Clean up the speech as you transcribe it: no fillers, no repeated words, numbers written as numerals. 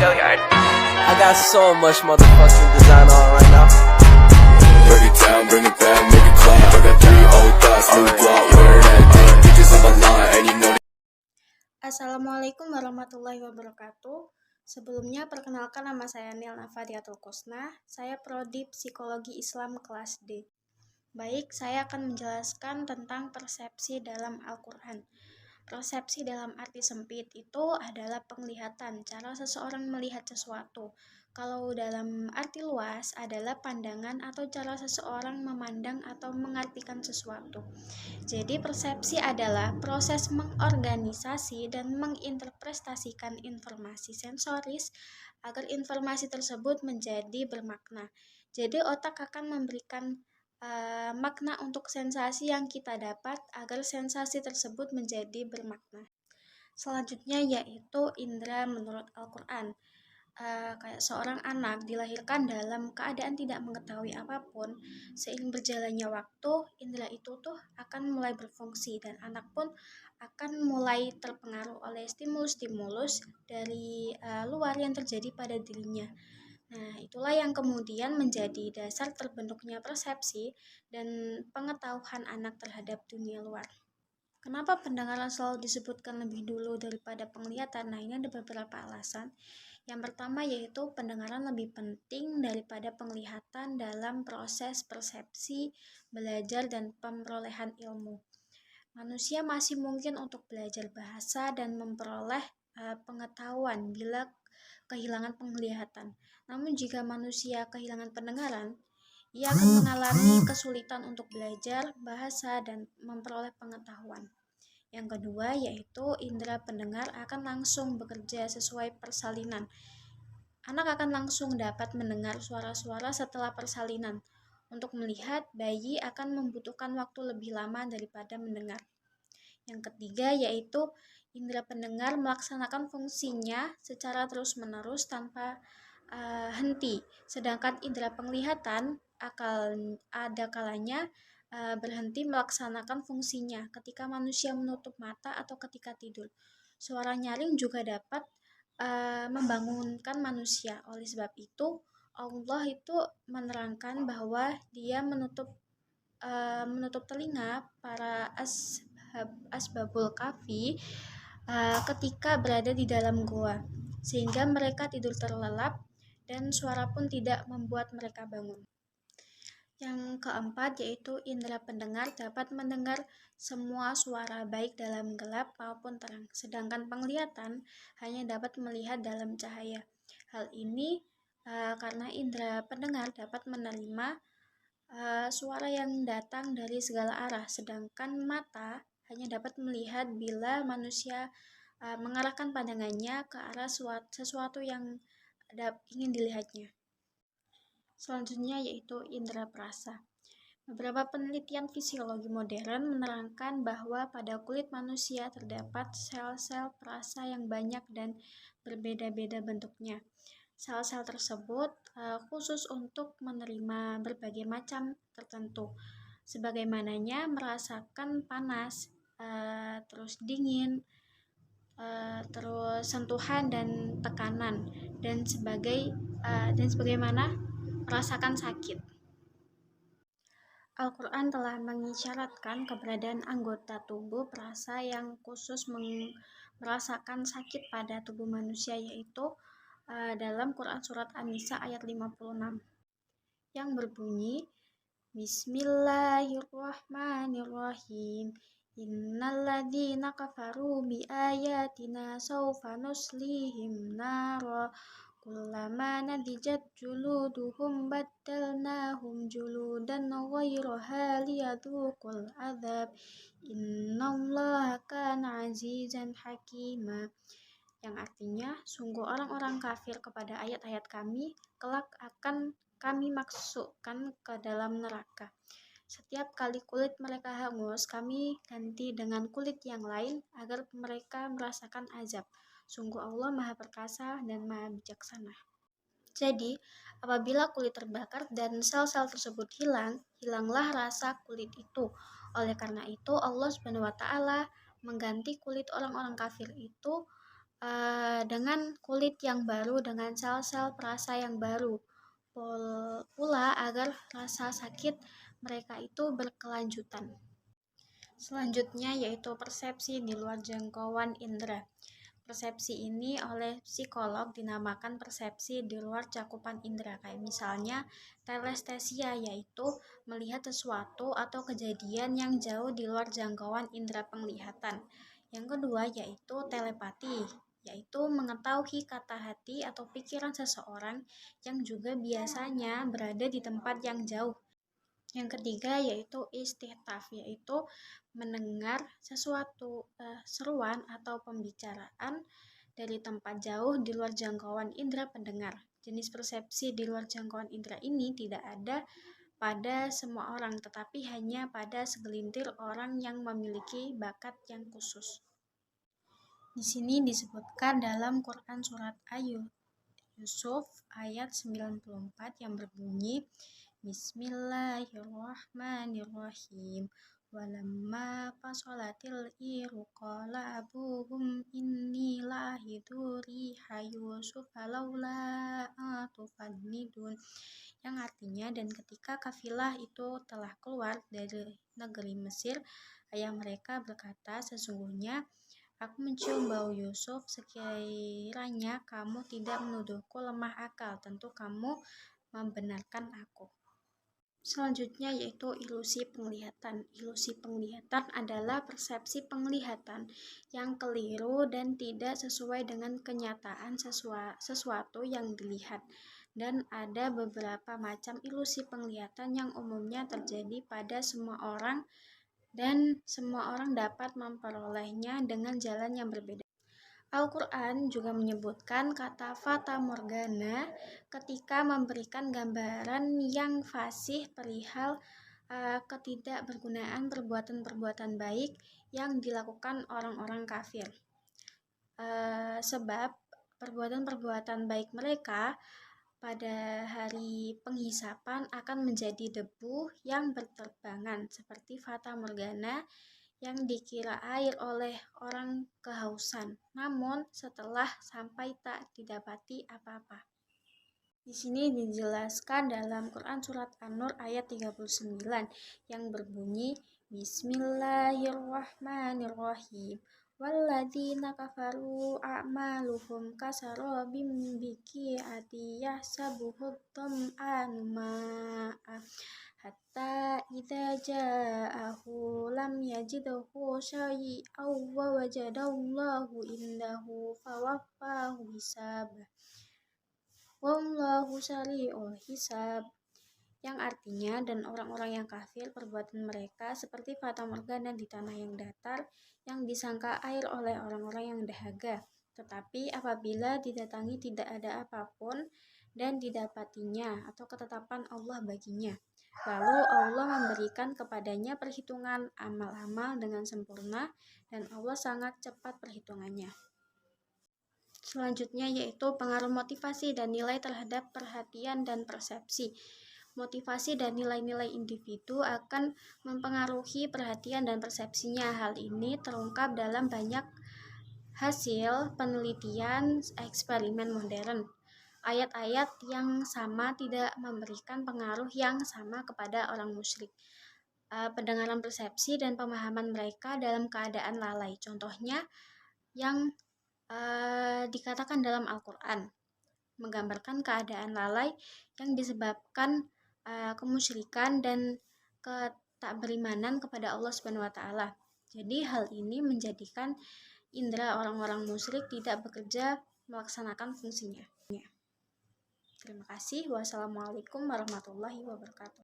I got so much motherfucking design on right now. Break it down, bring it back, make it clap. I got 3 old thoughts, new block, wear that thing. Bitches on my line, and you know. Assalamualaikum warahmatullahi wabarakatuh. Sebelumnya perkenalkan, nama saya Nil Nafadiatul Kosna. Saya prodi Psikologi Islam kelas D. Baik, saya akan menjelaskan tentang persepsi dalam Al-Quran. Persepsi dalam arti sempit itu adalah penglihatan, cara seseorang melihat sesuatu. Kalau dalam arti luas adalah pandangan atau cara seseorang memandang atau mengartikan sesuatu. Jadi persepsi adalah proses mengorganisasi dan menginterpretasikan informasi sensoris agar informasi tersebut menjadi bermakna. Jadi otak akan memberikan makna untuk sensasi yang kita dapat agar sensasi tersebut menjadi bermakna. Selanjutnya yaitu indera menurut Al-Quran. Kayak seorang anak dilahirkan dalam keadaan tidak mengetahui apapun, seiring berjalannya waktu, indera itu tuh akan mulai berfungsi dan anak pun akan mulai terpengaruh oleh stimulus-stimulus dari luar yang terjadi pada dirinya. Nah, itulah yang kemudian menjadi dasar terbentuknya persepsi dan pengetahuan anak terhadap dunia luar. Kenapa pendengaran selalu disebutkan lebih dulu daripada penglihatan? Nah, ini ada beberapa alasan. Yang pertama yaitu pendengaran lebih penting daripada penglihatan dalam proses persepsi, belajar, dan pemerolehan ilmu. Manusia masih mungkin untuk belajar bahasa dan memperoleh pengetahuan bila kehilangan penglihatan. Namun jika manusia kehilangan pendengaran, ia akan mengalami kesulitan untuk belajar bahasa dan memperoleh pengetahuan. Yang kedua yaitu indera pendengar akan langsung bekerja sesuai persalinan. Anak akan langsung dapat mendengar suara-suara setelah persalinan. Untuk melihat, bayi akan membutuhkan waktu lebih lama daripada mendengar. Yang ketiga yaitu indera pendengar melaksanakan fungsinya secara terus-menerus tanpa henti, sedangkan indera penglihatan ada kalanya berhenti melaksanakan fungsinya ketika manusia menutup mata atau ketika tidur. Suara nyaring juga dapat membangunkan manusia. Oleh sebab itu, Allah itu menerangkan bahwa Dia menutup telinga para asbabul kafi ketika berada di dalam goa, sehingga mereka tidur terlelap dan suara pun tidak membuat mereka bangun. Yang keempat yaitu indera pendengar dapat mendengar semua suara baik dalam gelap maupun terang, sedangkan penglihatan hanya dapat melihat dalam cahaya. Hal ini karena indera pendengar dapat menerima suara yang datang dari segala arah, sedangkan mata hanya dapat melihat bila manusia mengarahkan pandangannya ke arah sesuatu yang ingin dilihatnya. Selanjutnya yaitu indera perasa. Beberapa penelitian fisiologi modern menerangkan bahwa pada kulit manusia terdapat sel-sel perasa yang banyak dan berbeda-beda bentuknya. Sel-sel tersebut khusus untuk menerima berbagai macam tertentu, sebagaimananya merasakan panas, terus dingin, terus sentuhan dan tekanan, dan sebagaimana merasakan sakit. Al-Quran telah mengisyaratkan keberadaan anggota tubuh perasa yang khusus merasakan sakit pada tubuh manusia, yaitu dalam Quran Surat An-Nisa ayat 56 yang berbunyi Bismillahirrahmanirrahim Innalladzina kafaru bi ayatina sawfa nuslihim nara kullama nadijat juluduhum baddalnahum juludan ghayraha liyadhuqul adzab innallaha kana azizan hakima, yang artinya sungguh orang-orang kafir kepada ayat-ayat kami kelak akan kami masukkan ke dalam neraka. Setiap kali kulit mereka hangus, kami ganti dengan kulit yang lain agar mereka merasakan azab. Sungguh Allah Maha Perkasa dan Maha Bijaksana. Jadi, apabila kulit terbakar dan sel-sel tersebut hilanglah rasa kulit itu. Oleh karena itu, Allah Subhanahu wa Ta'ala mengganti kulit orang-orang kafir itu dengan kulit yang baru, dengan sel-sel perasa yang baru. Pula agar rasa sakit mereka itu berkelanjutan. Selanjutnya yaitu persepsi di luar jangkauan indera. Persepsi ini oleh psikolog dinamakan persepsi di luar cakupan indera, kayak misalnya telestesia, yaitu melihat sesuatu atau kejadian yang jauh di luar jangkauan indera penglihatan. Yang kedua yaitu telepati, yaitu mengetahui kata hati atau pikiran seseorang yang juga biasanya berada di tempat yang jauh. Yang ketiga yaitu istihtaf, yaitu mendengar sesuatu seruan atau pembicaraan dari tempat jauh di luar jangkauan indera pendengar. Jenis persepsi di luar jangkauan indera ini tidak ada pada semua orang, tetapi hanya pada segelintir orang yang memiliki bakat yang khusus. Di sini disebutkan dalam Quran surat Yusuf ayat 94 yang berbunyi, Bismillahirrahmanirrahim. Walamma fasolatil iru qala abuhum inni lahidu riha Yusuf laula atufannidun. Yang artinya, dan ketika kafilah itu telah keluar dari negeri Mesir, ayah mereka berkata, sesungguhnya aku mencium bau Yusuf. Sekiranya kamu tidak menuduhku lemah akal, tentu kamu membenarkan aku. Selanjutnya yaitu ilusi penglihatan. Ilusi penglihatan adalah persepsi penglihatan yang keliru dan tidak sesuai dengan kenyataan sesuatu yang dilihat. Dan ada beberapa macam ilusi penglihatan yang umumnya terjadi pada semua orang dan semua orang dapat memperolehnya dengan jalan yang berbeda. Al-Quran juga menyebutkan kata fata morgana ketika memberikan gambaran yang fasih perihal ketidakbergunaan perbuatan-perbuatan baik yang dilakukan orang-orang kafir. Sebab perbuatan-perbuatan baik mereka pada hari penghisapan akan menjadi debu yang berterbangan seperti fata morgana yang dikira air oleh orang kehausan, namun setelah sampai tak didapati apa-apa. Di sini dijelaskan dalam Quran surat An-Nur ayat 39 yang berbunyi, Bismillahirrahmanirrahim. Walladzina kafaru a'maluhum kasarabim biqi'ati yahsabuhu dham'anu ma'a hatta idza ja'ahu lam yajidhu syai'aw wa wajadallahu indahu fawaffahu hisabah wallahu sari'ul hisab. Yang artinya, dan orang-orang yang kafir perbuatan mereka seperti fata morgana di tanah yang datar yang disangka air oleh orang-orang yang dahaga, tetapi apabila didatangi tidak ada apapun dan didapatinya atau ketetapan Allah baginya, lalu Allah memberikan kepadanya perhitungan amal-amal dengan sempurna dan Allah sangat cepat perhitungannya. Selanjutnya yaitu pengaruh motivasi dan nilai terhadap perhatian dan persepsi. Motivasi dan nilai-nilai individu akan mempengaruhi perhatian dan persepsinya. Hal ini terungkap dalam banyak hasil penelitian eksperimen modern. Ayat-ayat yang sama tidak memberikan pengaruh yang sama kepada orang musyrik. Pendengaran persepsi dan pemahaman mereka dalam keadaan lalai. Contohnya yang dikatakan dalam Al-Quran menggambarkan keadaan lalai yang disebabkan kemusyrikan dan ketakberimanan kepada Allah Subhanahu wa taala. Jadi hal ini menjadikan indera orang-orang musyrik tidak bekerja melaksanakan fungsinya. Terima kasih. Wassalamualaikum warahmatullahi wabarakatuh.